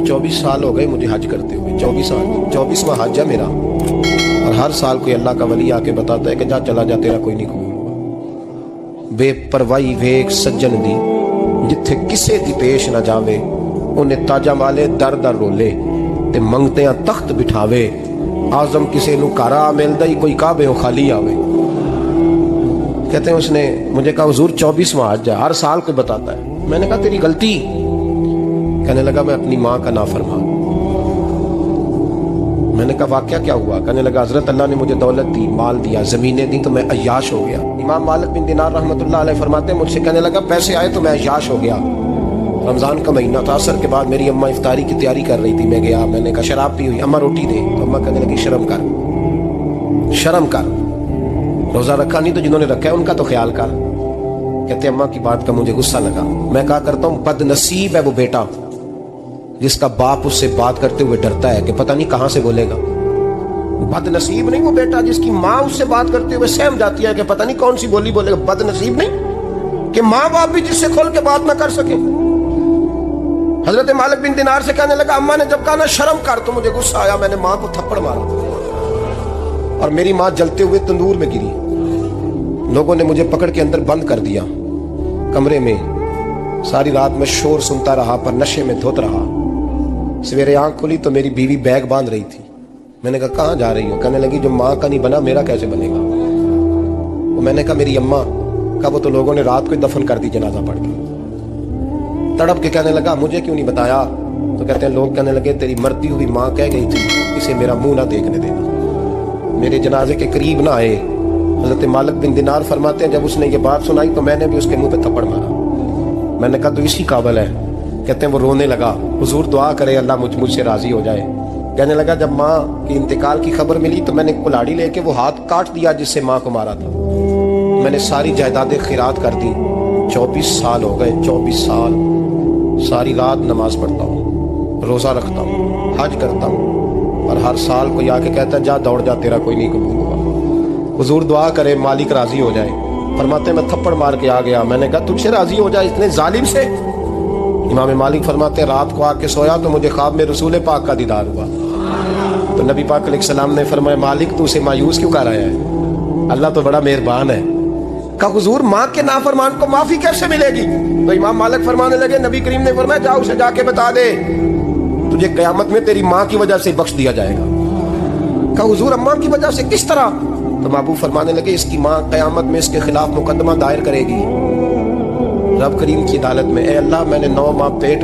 24 साल हो गए मुझे हज करते हुए, 24वां हज है मेरा। और हर साल कोई अल्लाह का वली आके बताता है कि जा चला जा, तेरा कोई नहीं कबूल होगा। बेपरवाही वेख सज्जन दी, जिथे किसे दी पेश ना जावे, उन्हें ताजा माले दर दर रोले ते मंगते तख्त बिठावे। आजम किसे नू कारा मिलदा ही कोई काबे खाली आवे। कहते हैं उसने मुझे कहा हुजूर 24वां हज है, हर साल कोई बताता है। मैंने कहा तेरी गलती। कहने लगा मैं अपनी माँ का नाफरमान। मैंने कहा वाकया क्या हुआ? कहने लगा हजरत अल्लाह ने मुझे दौलत दी, माल दिया, जमीनें दी तो मैं अय्याश हो गया। इमाम मालिक बिन दिनार रहमतुल्लाह अलैह फरमाते हैं मुझसे कहने लगा पैसे आए तो मैं अय्याश हो गया। रमजान का महीना था, असर के बाद मेरी अम्मा इफ्तारी की तैयारी कर रही थी, मैं गया, मैंने कहा शराब पी हुई, अम्मा रोटी दे। तो अम्मा कहने लगी शर्म कर, शर्म कर, रोजा रखा नहीं तो जिन्होंने रखा है उनका तो ख्याल कर। कहते अम्मा की बात का मुझे गुस्सा लगा। मैं कहा करता हूँ बदनसीब है वो बेटा जिसका बाप उससे बात करते हुए डरता है कि पता नहीं कहां से बोलेगा। बदनसीब नहीं वो बेटा जिसकी माँ उससे बात करते हुए सहम जाती है कि पता नहीं कौन सी बोली बोलेगा। बदनसीब नहीं कि माँ बाप भी जिससे खोल के बात ना कर सके। हजरत मालिक बिन दिनार से कहने लगा अम्मा ने जब कहा ना शर्म कर तो मुझे गुस्सा आया, मैंने माँ को थप्पड़ मारा और मेरी माँ जलते हुए तंदूर में गिरी। लोगों ने मुझे पकड़ के अंदर बंद कर दिया कमरे में। सारी रात में शोर सुनता रहा पर नशे में धुत रहा। सवेरे आंख खुली तो मेरी बीवी बैग बांध रही थी। मैंने कहा कहाँ जा रही हो? कहने लगी जो माँ का नहीं बना मेरा कैसे बनेगा? वो मैंने कहा मेरी अम्मा का वो तो लोगों ने रात को ही दफन कर दी जनाजा पढ़ के। तड़प के कहने लगा मुझे क्यों नहीं बताया? तो कहते हैं लोग कहने लगे तेरी मरती हुई माँ कह गई थी इसे मेरा मुंह ना देखने देना। मेरे जनाजे के करीब ना आए। हजरत मालिक बिन दिनार फरमाते हैं जब उसने ये बात सुनाई तो मैंने भी उसके मुंह पे थप्पड़ मारा। मैंने कहा तो इसी काबिल है। कहते हैं वो रोने लगा, हुजूर दुआ करे अल्लाह मुझसे राजी हो जाए। कहने लगा जब माँ की इंतकाल की खबर मिली तो मैंने कुल्हाड़ी लेके वो हाथ काट दिया जिससे माँ को मारा था। मैंने सारी जायदादें खिरात कर दी। 24 साल हो गए, 24 साल। सारी रात नमाज पढ़ता हूँ, रोजा रखता हूँ, हज करता हूँ और हर साल कोई आके कहता है जा दौड़ जा तेरा कोई नहीं कबूल होगा। हुजूर दुआ करे मालिक राजी हो जाए। फरमाते मैं थप्पड़ मार के आ गया। मैंने कहा तुझसे राजी हो जाए इतने जालिम से? इमाम मालिक फरमाते रात को आके सोया तो मुझे ख्वाब में रसूल पाक का दीदार हुआ। तो नबी पाक अलैहिस्सलाम ने फरमाया मालिक तू उसे मायूस क्यों कर आया है? अल्लाह तो बड़ा मेहरबान है। कहा हुजूर माँ के नाफरमान को माफी कैसे मिलेगी? तो इमाम मालिक फरमाने लगे नबी करीम ने फरमाया जा उसे जाके बता दे तुझे कयामत में तेरी माँ की वजह से बख्श दिया जाएगा। कहा हुजूर अम्मा की वजह से किस तरह? तो महबूब फरमाने लगे इसकी माँ कयामत में इसके खिलाफ मुकदमा दायर करेगी रब करीम की अदालत में। ए अल्लाह मैंने 9 माह पेट